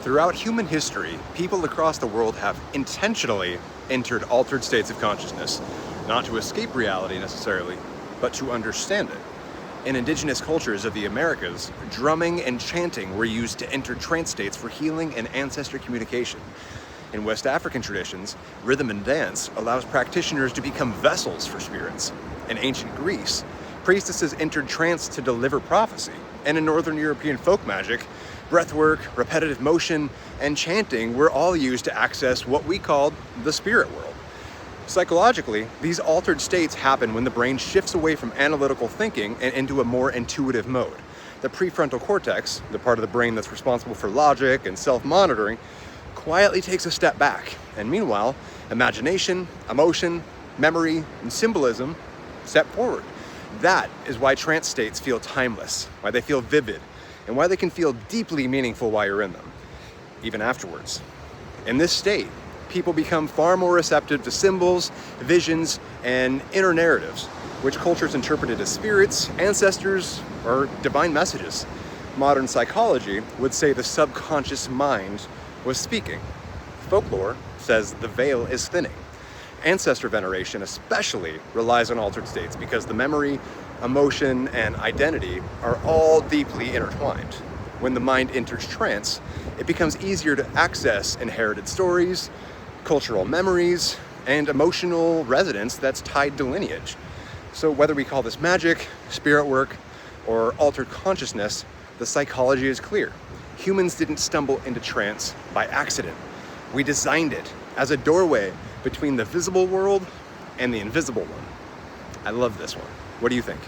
Throughout human history, people across the world have intentionally entered altered states of consciousness, not to escape reality necessarily, but to understand it. In indigenous cultures of the Americas, drumming and chanting were used to enter trance states for healing and ancestor communication. In West African traditions, rhythm and dance allows practitioners to become vessels for spirits. In ancient Greece, priestesses entered trance to deliver prophecy. And in Northern European folk magic, breathwork, repetitive motion, and chanting were all used to access what we called the spirit world. Psychologically, these altered states happen when the brain shifts away from analytical thinking and into a more intuitive mode. The prefrontal cortex, the part of the brain that's responsible for logic and self-monitoring, quietly takes a step back. And meanwhile, imagination, emotion, memory, and symbolism step forward. That is why trance states feel timeless, why they feel vivid, and why they can feel deeply meaningful while you're in them, even afterwards. In this state, people become far more receptive to symbols, visions, and inner narratives, which cultures interpreted as spirits, ancestors, or divine messages. Modern psychology would say the subconscious mind was speaking. Folklore says the veil is thinning. Ancestor veneration especially relies on altered states because the memory, emotion, and identity are all deeply intertwined. When the mind enters trance, it becomes easier to access inherited stories, cultural memories, and emotional resonance that's tied to lineage. So whether we call this magic, spirit work, or altered consciousness, the psychology is clear. Humans didn't stumble into trance by accident. We designed it as a doorway between the visible world and the invisible one. I love this one. What do you think?